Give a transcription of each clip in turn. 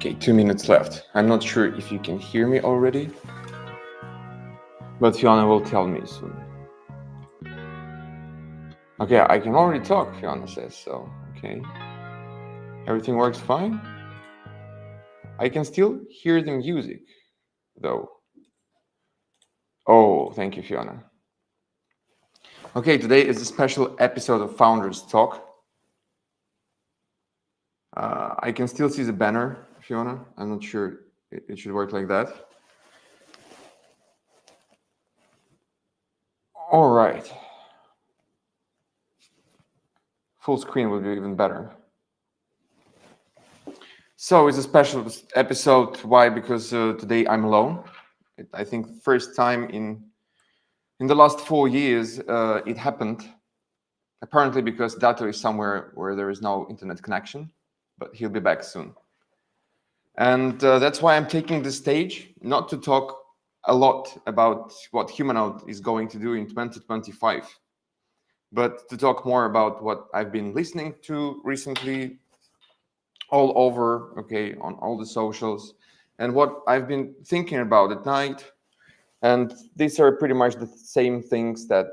Okay, 2 minutes left. I'm not sure if you can hear me already, but Fiona will tell me soon. Okay, I can already talk, Fiona says, so okay. Everything works fine. I can still hear the music, though. Oh, thank you, Fiona. Okay, today is a special episode of Founders Talk. I can still see the banner, Fiona. I'm not sure it should work like that. All right. Full screen would be even better. So it's a special episode. Why? Because today I'm alone. I think first time in the last 4 years it happened. Apparently because Dato is somewhere where there is no internet connection, but he'll be back soon. And that's why I'm taking the stage, not to talk a lot about what Humanoid is going to do in 2025, but to talk more about what I've been listening to recently all over, okay, on all the socials, and what I've been thinking about at night. And these are pretty much the same things that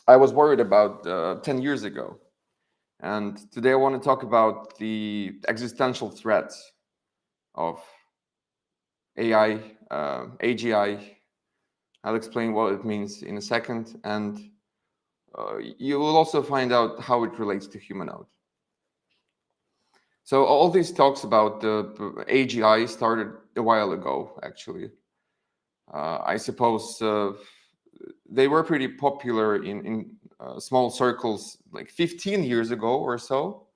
I was worried about 10 years ago. And today I want to talk about the existential threats of AI, AGI. I'll explain what it means in a second. And you will also find out how it relates to humanoid. So all these talks about the AGI started a while ago, actually. I suppose they were pretty popular in small circles like 15 years ago or so.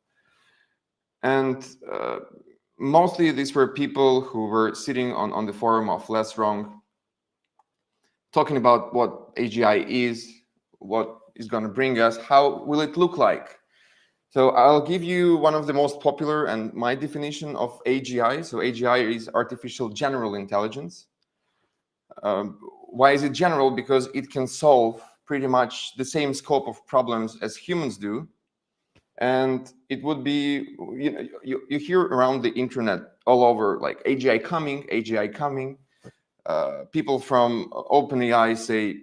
And mostly these were people who were sitting on the forum of Less Wrong, talking about what AGI is, what is going to bring us, how will it look like. So I'll give you one of the most popular and my definition of AGI. So AGI is artificial general intelligence. Why is it general? Because it can solve pretty much the same scope of problems as humans do. And it would be, you hear around the internet all over, like AGI coming, AGI coming. People from OpenAI say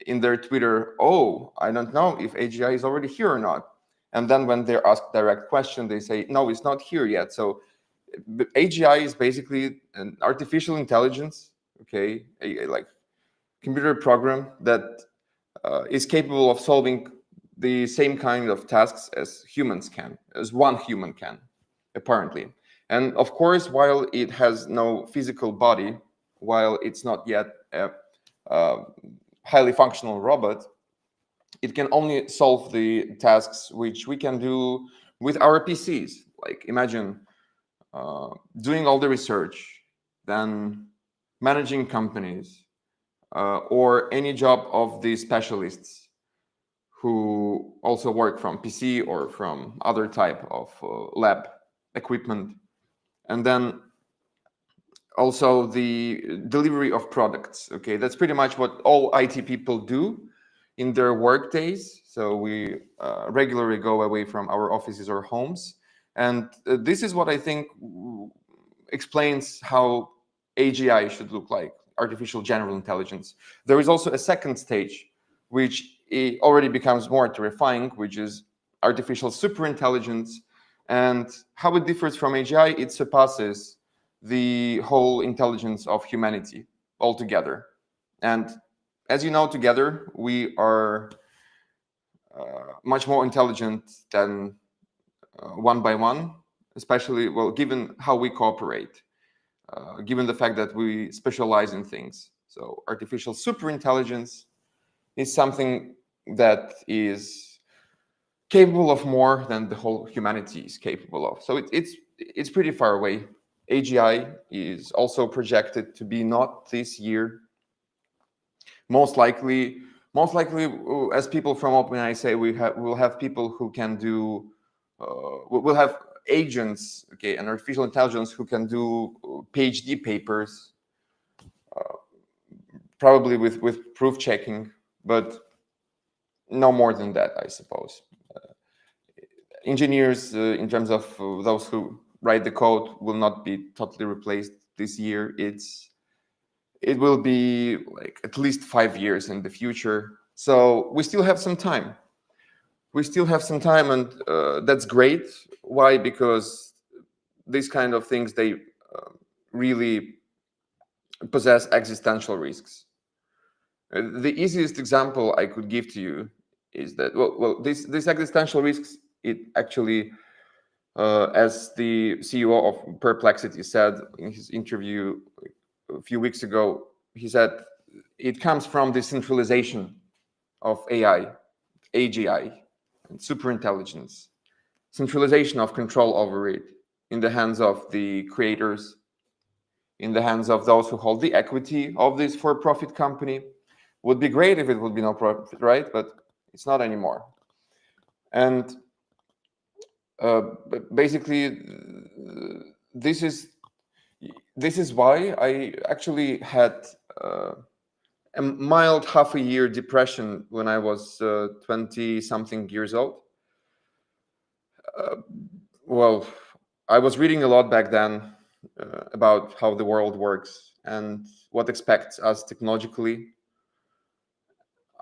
in their Twitter, oh, I don't know if AGI is already here or not. And then when they're asked direct question, they say, no, it's not here yet. So AGI is basically an artificial intelligence, okay, like computer program that is capable of solving the same kind of tasks as humans can, as one human can, apparently. And of course, while it has no physical body, while it's not yet a highly functional robot, it can only solve the tasks which we can do with our PCs. Like imagine doing all the research, then managing companies, or any job of the specialists who also work from PC or from other type of lab equipment. And then also the delivery of products. Okay, that's pretty much what all IT people do in their work days. So we regularly go away from our offices or homes. And this is what I think explains how AGI should look like, artificial general intelligence. There is also a second stage, which already becomes more terrifying, which is artificial superintelligence. And how it differs from AGI, it surpasses the whole intelligence of humanity altogether. And as you know, together, we are much more intelligent than one by one, especially, well, given how we cooperate, given the fact that we specialize in things. So artificial superintelligence is something that is capable of more than the whole humanity is capable of. So it's pretty far away. AGI is also projected to be not this year. Most likely, as people from OpenAI say, we'll have people who can do, we'll have agents, okay, and artificial intelligence who can do PhD papers, probably with proof checking, but no more than that, I suppose. Engineers, in terms of those who write the code will not be totally replaced this year. It will be like at least 5 years in the future. So we still have some time. We still have some time, and that's great. Why? Because these kind of things, they really possess existential risks. The easiest example I could give to you is that this existential risks, it actually, as the CEO of Perplexity said in his interview a few weeks ago, he said it comes from the centralization of AI, AGI, and superintelligence, centralization of control over it in the hands of the creators, in the hands of those who hold the equity of this for-profit company. Would be great if it would be no profit, right? But it's not anymore. And basically, this is why I actually had a mild half-a-year depression when I was 20-something years old. Well, I was reading a lot back then about how the world works and what expects us technologically.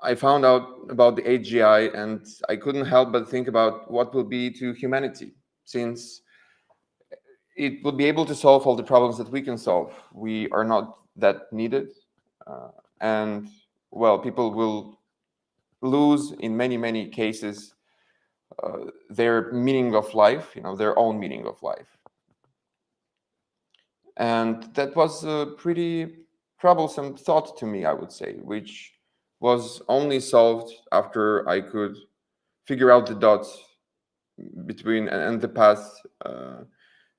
I found out about the AGI, and I couldn't help but think about what will be to humanity, since it would be able to solve all the problems that we can solve. We are not that needed, and well, people will lose in many cases their meaning of life, their own meaning of life. And that was a pretty troublesome thought to me, I would say, which was only solved after I could figure out the dots between and the path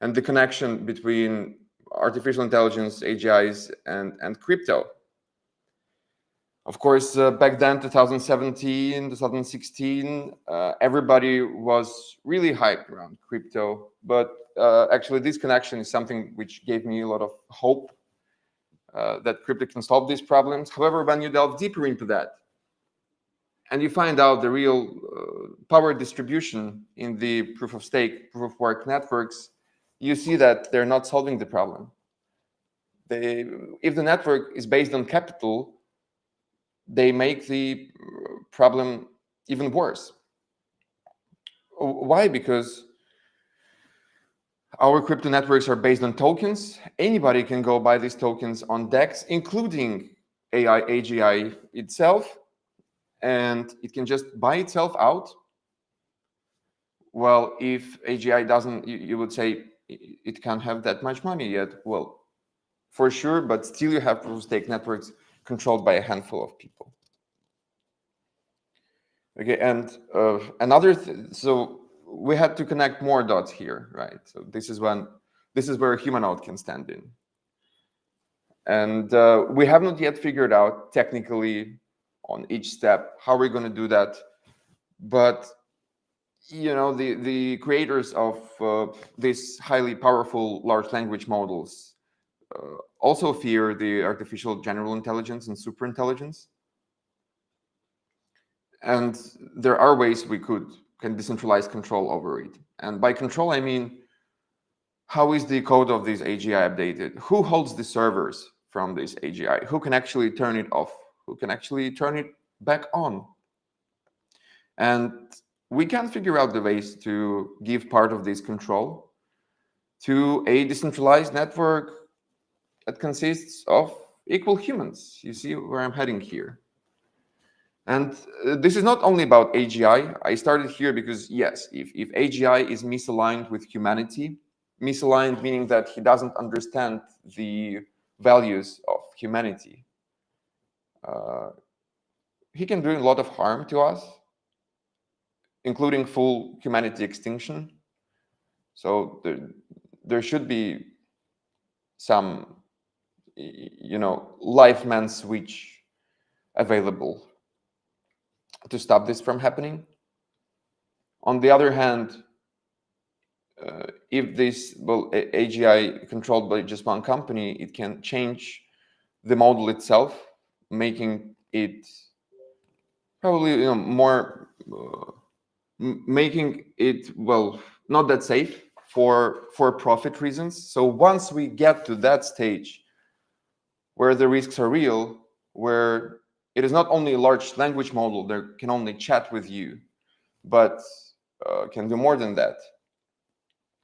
and the connection between artificial intelligence, AGIs, and crypto. Of course, back then, 2017, 2016, everybody was really hyped around crypto. But actually, this connection is something which gave me a lot of hope that crypto can solve these problems. However, when you delve deeper into that, and you find out the real power distribution in the proof of stake, proof of work networks, you see that they're not solving the problem. If the network is based on capital, they make the problem even worse. Why? Because our crypto networks are based on tokens. Anybody can go buy these tokens on DEX, including AGI itself, and it can just buy itself out. Well, if AGI doesn't, you would say it can't have that much money yet. Well, for sure, but still you have proof of stake networks controlled by a handful of people. Okay, and so we had to connect more dots here, right? So this is where Humanoid can stand in. And we have not yet figured out technically on each step how we're going to do that. But the creators of these highly powerful large language models also fear the artificial general intelligence and superintelligence. And there are ways we can decentralize control over it. And by control, I mean, how is the code of this AGI updated? Who holds the servers from this AGI? Who can actually turn it off? Who can actually turn it back on? And we can figure out the ways to give part of this control to a decentralized network that consists of equal humans. You see where I'm heading here. And this is not only about AGI. I started here because, yes, if AGI is misaligned with humanity, misaligned meaning that he doesn't understand the values of humanity, he can do a lot of harm to us, including full humanity extinction. So there should be some, life-man switch available to stop this from happening. On the other hand, if this AGI controlled by just one company, it can change the model itself, making it probably more, making it not that safe for profit reasons. So once we get to that stage where the risks are real, where it is not only a large language model that can only chat with you, but can do more than that,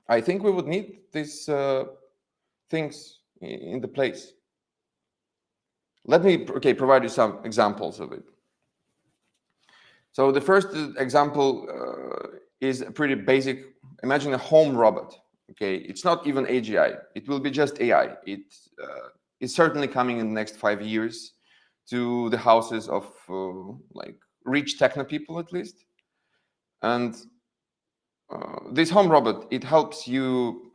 I think we would need these things in the place. Let me provide you some examples of it. So the first example is pretty basic. Imagine a home robot. Okay, it's not even AGI. It will be just AI. It is certainly coming in the next 5 years to the houses of like rich techno people at least. And this home robot, it helps you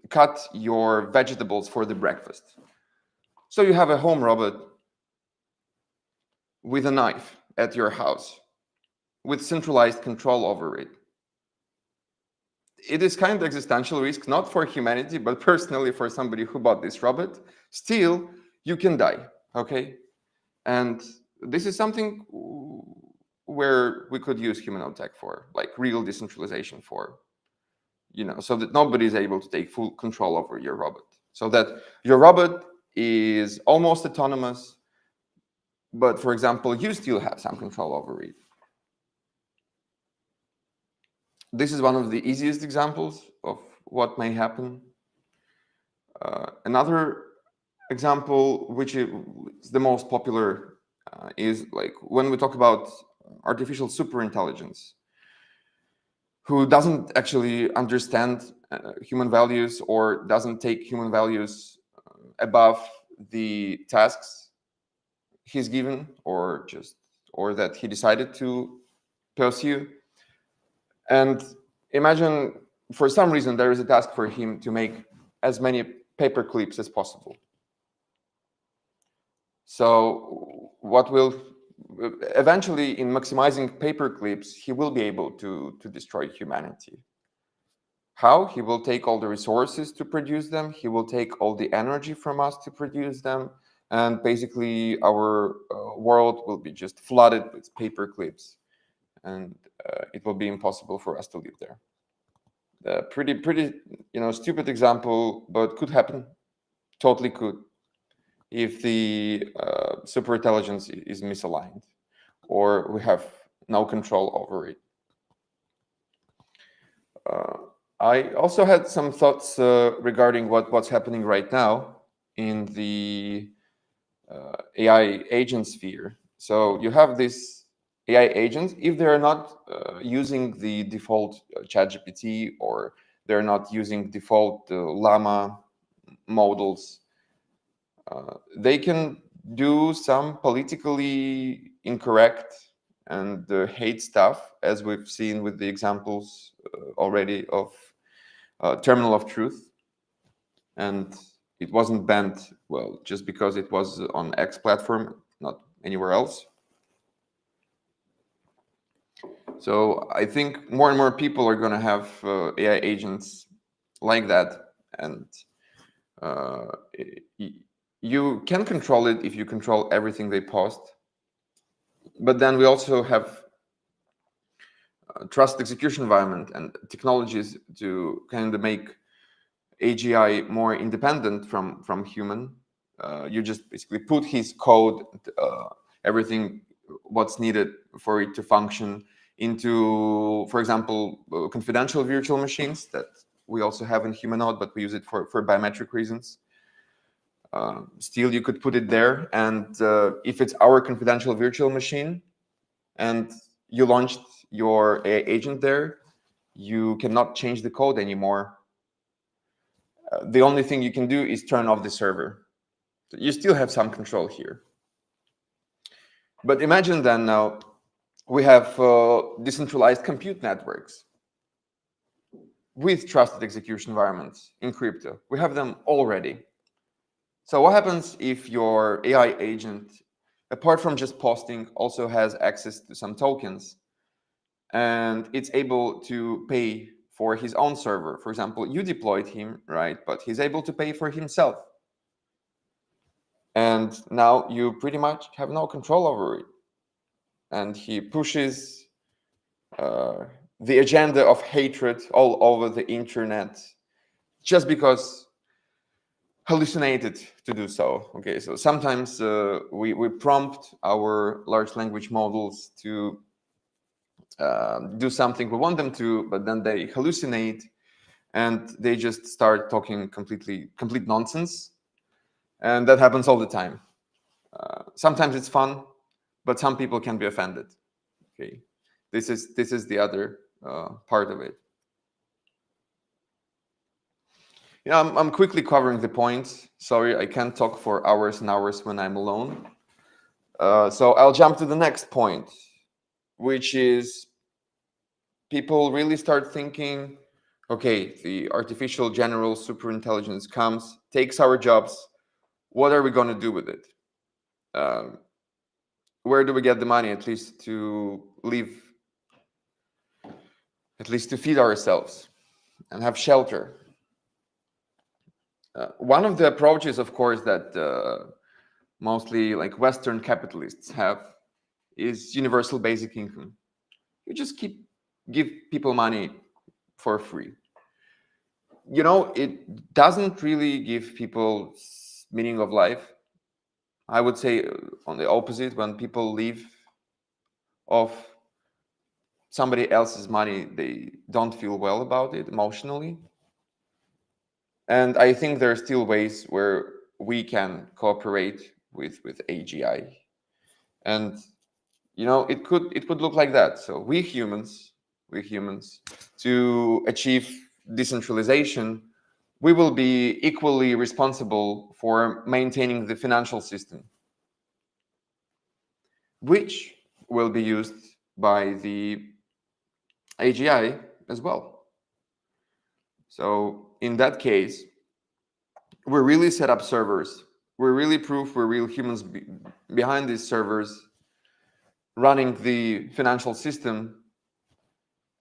cut your vegetables for the breakfast. So you have a home robot with a knife at your house with centralized control over it. It is kind of existential risk, not for humanity, but personally for somebody who bought this robot. Still, you can die, okay? And this is something where we could use humanoid tech for, like real decentralization for, so that nobody is able to take full control over your robot. So that your robot is almost autonomous, but for example, you still have some control over it. This is one of the easiest examples of what may happen. Another example, which is the most popular, is like when we talk about artificial superintelligence, who doesn't actually understand human values or doesn't take human values above the tasks he's given or that he decided to pursue. And imagine for some reason there is a task for him to make as many paper clips as possible. So what will eventually, in maximizing paper clips, he will be able to destroy humanity. How? He will take all the resources to produce them. He will take all the energy from us to produce them. And basically our world will be just flooded with paper clips. And it will be impossible for us to live there. Pretty, stupid example, but could happen. Totally could, if the superintelligence is misaligned, or we have no control over it. I also had some thoughts regarding what's happening right now in the AI agent sphere. So you have this AI agents, if they're not using the default ChatGPT, or they're not using default Llama models, they can do some politically incorrect and hate stuff, as we've seen with the examples already of Terminal of Truth. And it wasn't banned, well, just because it was on X platform, not anywhere else. So I think more and more people are going to have AI agents like that. And you can control it if you control everything they post. But then we also have trust execution environment and technologies to kind of make AGI more independent from human. You just basically put his code, everything what's needed for it to function into, for example, confidential virtual machines that we also have in humanoid, but we use it for biometric reasons. Still, you could put it there, and if it's our confidential virtual machine and you launched your AI agent there, you cannot change the code anymore. The only thing you can do is turn off the server. So you still have some control here. But imagine then now we have decentralized compute networks with trusted execution environments in crypto. We have them already. So what happens if your AI agent, apart from just posting, also has access to some tokens, and it's able to pay for his own server? For example, you deployed him, right? But he's able to pay for himself. And now you pretty much have no control over it. And he pushes the agenda of hatred all over the internet just because hallucinated to do so. Okay, so sometimes we prompt our large language models to do something we want them to, but then they hallucinate and they just start talking complete nonsense, and that happens all the time. Sometimes it's fun, but some people can be offended. Okay, this is the other part of it. Yeah, I'm quickly covering the points. Sorry, I can't talk for hours and hours when I'm alone. So I'll jump to the next point, which is people really start thinking, okay, the artificial general superintelligence comes, takes our jobs. What are we going to do with it? Where do we get the money, at least to live, at least to feed ourselves and have shelter? One of the approaches, of course, that mostly like Western capitalists have is universal basic income. You just give people money for free. You know, it doesn't really give people meaning of life. I would say on the opposite, when people live off somebody else's money, they don't feel well about it emotionally. And I think there are still ways where we can cooperate with AGI. And you know, it could look like that. So we humans, to achieve decentralization, we will be equally responsible for maintaining the financial system, which will be used by the AGI as well. So in that case, we really set up servers. We really prove we're real humans behind these servers running the financial system,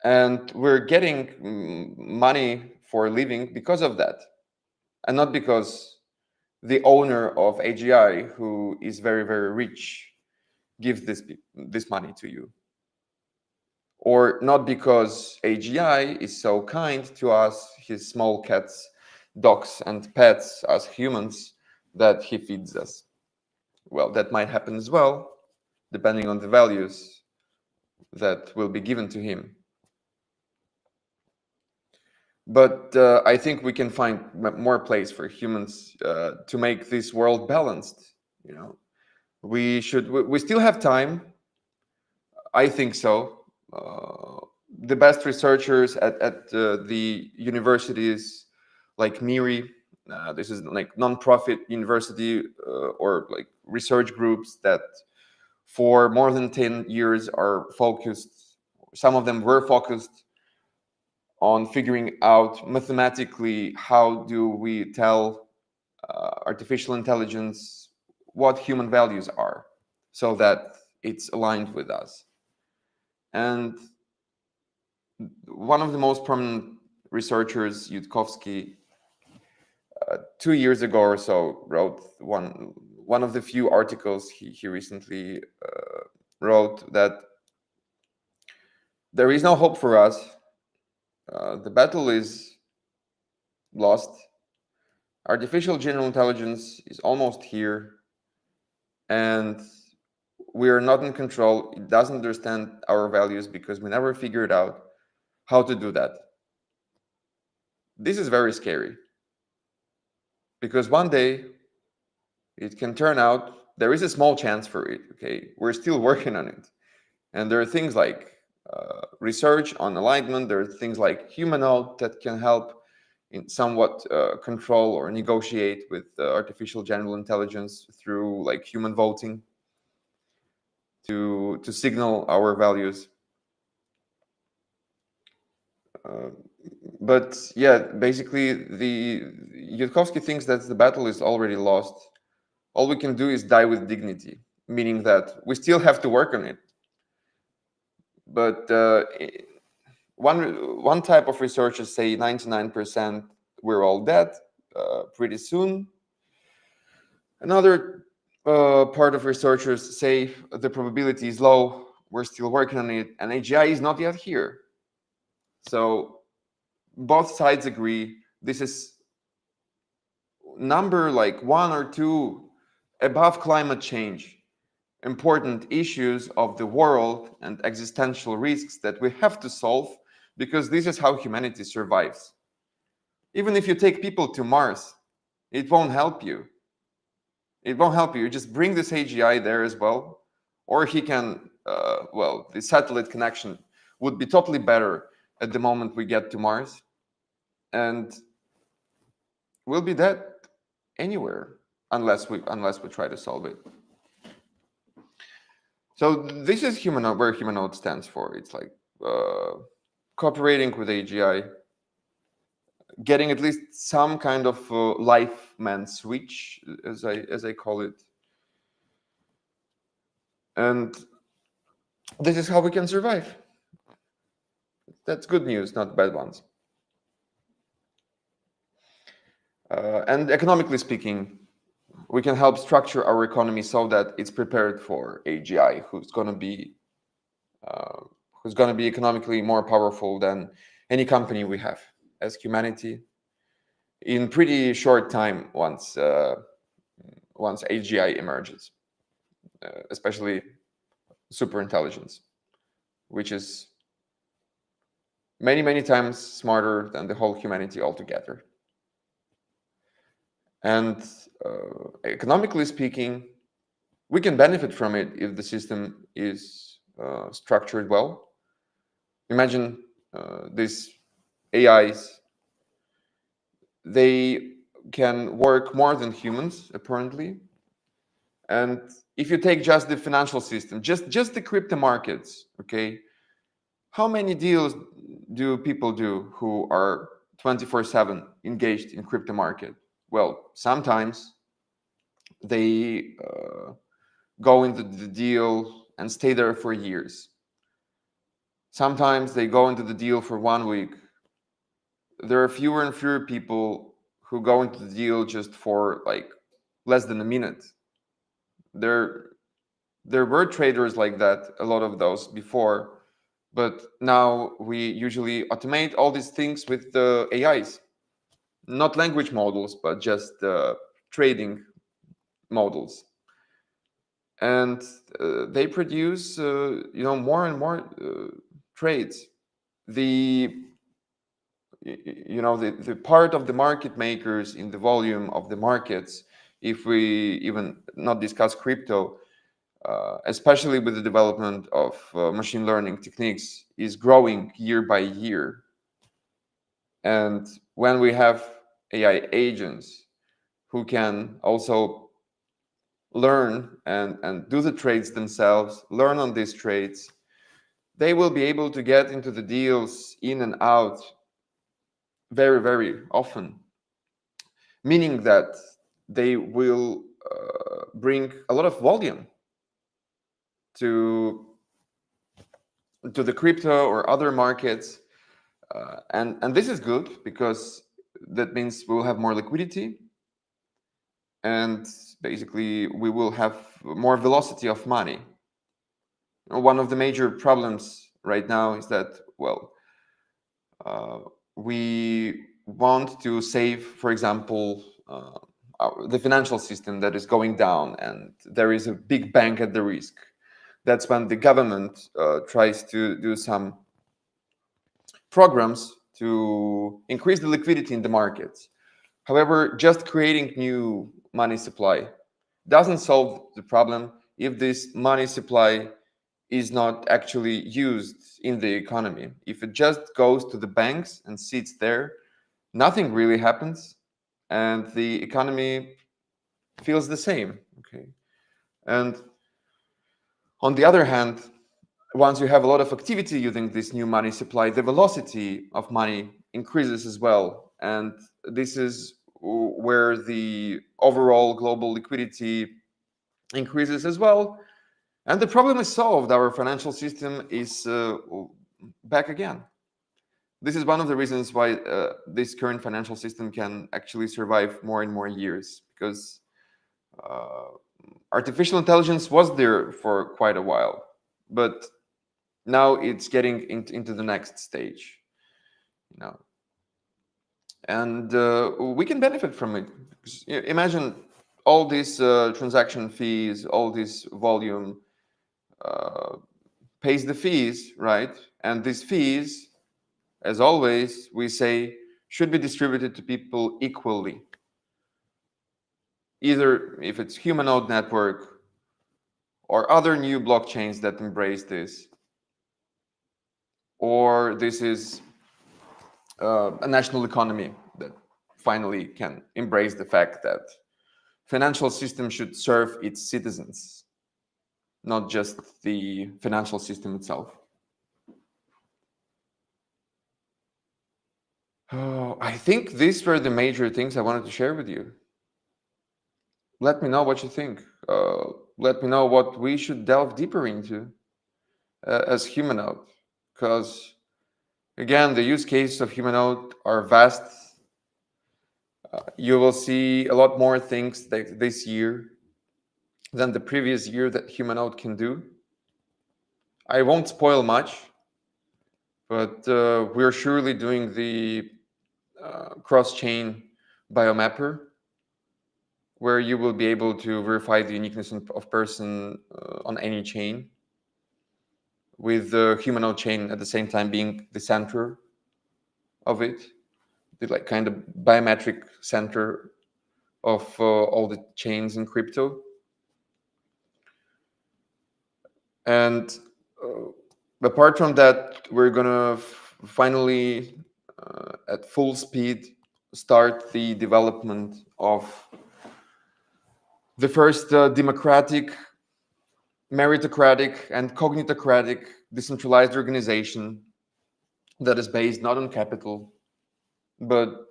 and we're getting money for a living because of that, and not because the owner of AGI, who is very, very rich, gives this money to you, or not because AGI is so kind to us, his small cats, dogs, and pets as humans, that he feeds us. Well, that might happen as well, depending on the values that will be given to him. But I think we can find more place for humans to make this world balanced. You know, we still have time. I think so. The best researchers at the universities like MIRI, this is like non-profit university or like research groups that for more than 10 years are focused, some of them were focused on figuring out mathematically how do we tell artificial intelligence what human values are so that it's aligned with us. And one of the most prominent researchers, Yudkowsky, 2 years ago or so, wrote one of the few articles he recently wrote that there is no hope for us. The battle is lost. Artificial general intelligence is almost here, and we are not in control. It doesn't understand our values because we never figured out how to do that. This is very scary because one day it can turn out there is a small chance for it. Okay, we're still working on it, and there are things like research on alignment. There are things like humanoid that can help in somewhat control or negotiate with artificial general intelligence through like human voting to signal our values. But yeah, basically, the Yudkowsky thinks that the battle is already lost. All we can do is die with dignity, meaning that we still have to work on it. But one type of researchers say 99% we're all dead pretty soon. Another part of researchers say the probability is low, we're still working on it, and AGI is not yet here. So both sides agree this is number like one or two above climate change important issues of the world and existential risks that we have to solve, because this is how humanity survives. Even if you take people to Mars, it won't help you. It won't help you. You just bring this AGI there as well, or he can, well, the satellite connection would be totally better at the moment we get to Mars, and we'll be dead anywhere unless we try to solve it. So this is where humanoid stands for. It's like cooperating with AGI, getting at least some kind of life man switch, as I call it, and this is how we can survive. That's good news, not bad ones. And economically speaking, we can help structure our economy so that it's prepared for AGI, who's going to be economically more powerful than any company we have as humanity in pretty short time once AGI emerges, especially super intelligence, which is many times smarter than the whole humanity altogether. And economically speaking, we can benefit from it if the system is structured well. Imagine these AIs, they can work more than humans, apparently. And if you take just the financial system, just the crypto markets, okay, how many deals do people do who are 24/7 engaged in crypto market? Well, sometimes they go into the deal and stay there for years. Sometimes they go into the deal for 1 week. There are fewer and fewer people who go into the deal just for like less than a minute. There were traders like that, a lot of those before, but now we usually automate all these things with the AIs, not language models, but just trading models, and they produce more and more trades. The part of the market makers in the volume of the markets, if we even not discuss crypto, especially with the development of machine learning techniques, is growing year by year. And when we have AI agents who can also learn and do the trades themselves, learn on these trades, they will be able to get into the deals in and out very often, meaning that they will bring a lot of volume to the crypto or other markets, and this is good because that means we will have more liquidity, and basically we will have more velocity of money. One of the major problems right now is that, well, we want to save, for example, the financial system that is going down, and there is a big bank at the risk. That's when the government tries to do some programs to increase the liquidity in the markets. However, just creating new money supply doesn't solve the problem if this money supply is not actually used in the economy. If it just goes to the banks and sits there, nothing really happens, and the economy feels the same. Okay, and on the other hand, once you have a lot of activity using this new money supply, the velocity of money increases as well, and this is where the overall global liquidity increases as well, and the problem is solved. Our financial system is back again. This is one of the reasons why this current financial system can actually survive more and more years, because artificial intelligence was there for quite a while, but now it's getting into the next stage. you know, and we can benefit from it. Imagine all these transaction fees, all this volume uh, pays the fees, right? And these fees, as always, we say should be distributed to people equally. Either if it's humanoid network or other new blockchains that embrace this, or this is a national economy that finally can embrace the fact that financial system should serve its citizens, not just the financial system itself. Oh, I think these were the major things I wanted to share with you. Let me know what you think. Let me know what we should delve deeper into as humanoid, because again, the use cases of humanoid are vast. You will see a lot more things this year than the previous year that humanoid can do. I won't spoil much, but we're surely doing the cross-chain biomapper, where you will be able to verify the uniqueness of person on any chain, with the humanoid chain at the same time being the center of it, the like kind of biometric center of all the chains in crypto. And apart from that, we're gonna finally, at full speed, start the development of the first democratic, meritocratic, and cognitocratic decentralized organization that is based not on capital, but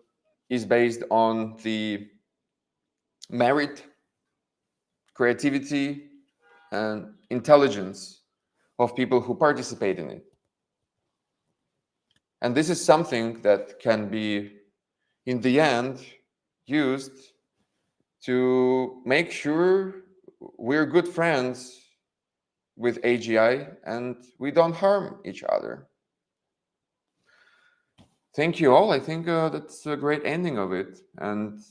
is based on the merit, creativity, and intelligence of people who participate in it. And this is something that can be, in the end, used to make sure we're good friends with AGI and we don't harm each other. Thank you all. I think that's a great ending of it. And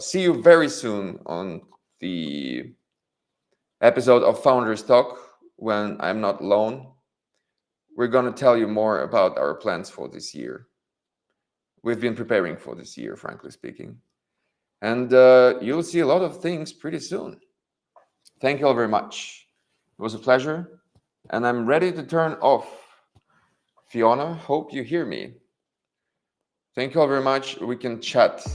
see you very soon on the episode of Founders Talk when I'm not alone. We're going to tell you more about our plans for this year. We've been preparing for this year, frankly speaking. And you'll see a lot of things pretty soon. Thank you all very much. It was a pleasure. And I'm ready to turn off. Fiona, hope you hear me. Thank you all very much. We can chat